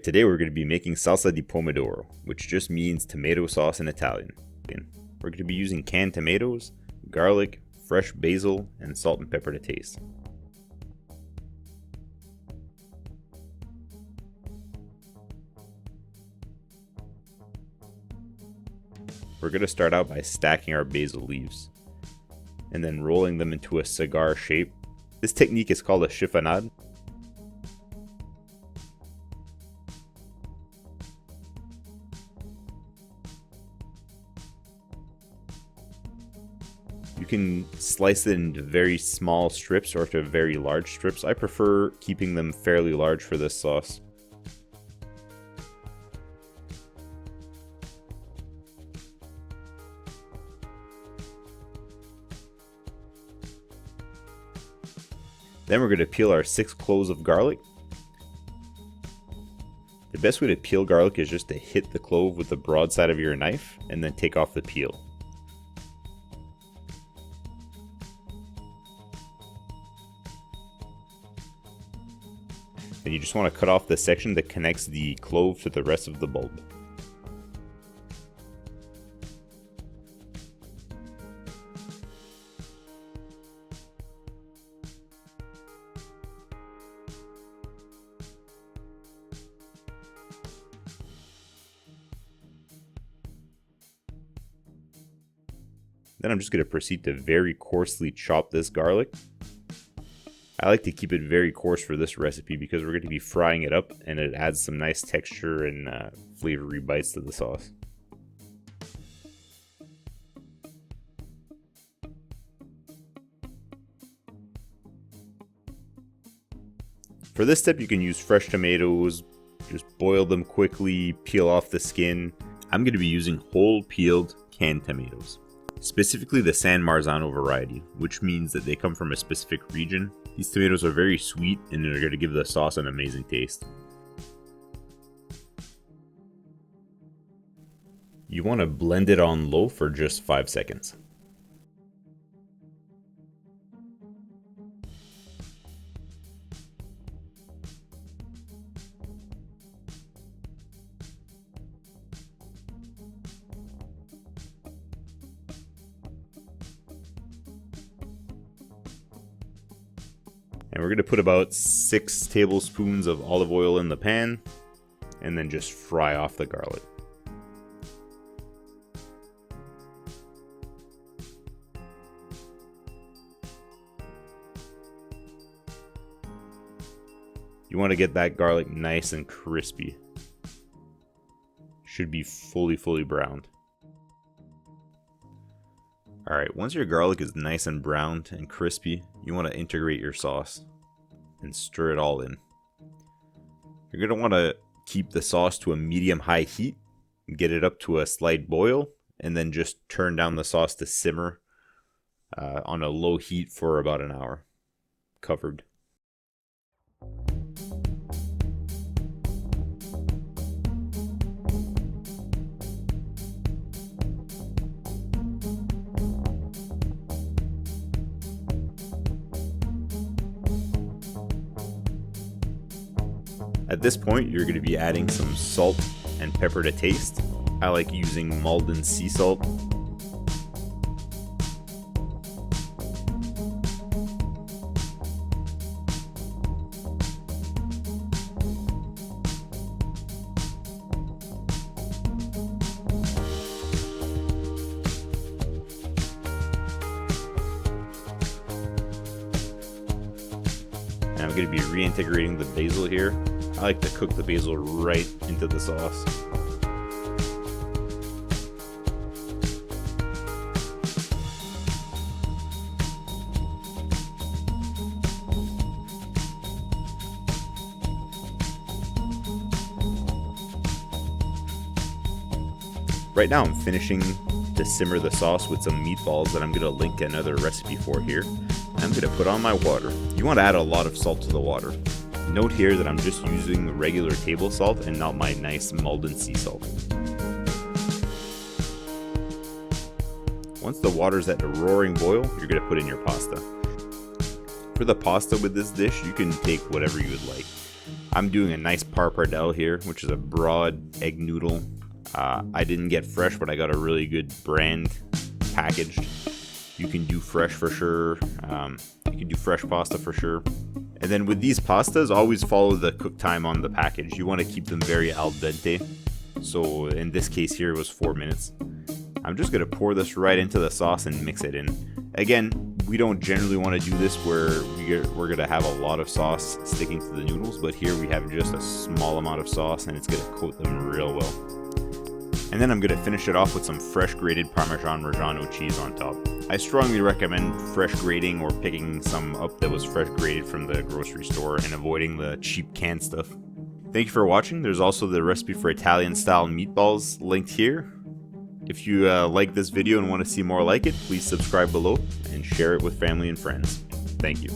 today we're going to be making Salsa di Pomodoro, which just means tomato sauce in Italian. We're going to be using canned tomatoes, garlic, fresh basil, and salt and pepper to taste. We're going to start out by stacking our basil leaves, and then rolling them into a cigar shape. This technique is called a chiffonade. You can slice it into very small strips or to very large strips. I prefer keeping them fairly large for this sauce. Then we're going to peel our 6 cloves of garlic. The best way to peel garlic is just to hit the clove with the broad side of your knife and then take off the peel. And you just want to cut off the section that connects the clove to the rest of the bulb. Then I'm just going to proceed to very coarsely chop this garlic. I like to keep it very coarse for this recipe because we're going to be frying it up and it adds some nice texture and flavory bites to the sauce. For this step you can use fresh tomatoes, just boil them quickly, peel off the skin. I'm going to be using whole peeled canned tomatoes. Specifically the San Marzano variety, which means that they come from a specific region. These tomatoes are very sweet and they're going to give the sauce an amazing taste. You want to blend it on low for just 5 seconds. And we're going to put about 6 tablespoons of olive oil in the pan and then just fry off the garlic. You want to get that garlic nice and crispy. Should be fully browned. Alright, once your garlic is nice and browned and crispy, you want to integrate your sauce and stir it all in. You're going to want to keep the sauce to a medium-high heat, get it up to a slight boil, and then just turn down the sauce to simmer on a low heat for about an hour, covered. At this point, you're going to be adding some salt and pepper to taste. I like using Maldon sea salt. And I'm going to be reintegrating the basil here. I like to cook the basil right into the sauce. Right now I'm finishing to simmer the sauce with some meatballs that I'm going to link another recipe for here. I'm going to put on my water. You want to add a lot of salt to the water. Note here that I'm just using regular table salt and not my nice Maldon sea salt. Once the water's at a roaring boil, you're going to put in your pasta. For the pasta with this dish, you can take whatever you would like. I'm doing a nice Parpardelle here, which is a broad egg noodle. I didn't get fresh, but I got a really good brand packaged. You can do fresh for sure. You can do fresh pasta for sure. And then with these pastas, always follow the cook time on the package. You want to keep them very al dente. So in this case here, it was 4 minutes. I'm just going to pour this right into the sauce and mix it in. Again, we don't generally want to do this where we're going to have a lot of sauce sticking to the noodles, but here we have just a small amount of sauce and it's going to coat them real well. And then I'm going to finish it off with some fresh grated Parmigiano cheese on top. I strongly recommend fresh grating or picking some up that was fresh grated from the grocery store and avoiding the cheap canned stuff. Thank you for watching. There's also the recipe for Italian style meatballs linked here. If you like this video and want to see more like it, please subscribe below and share it with family and friends. Thank you.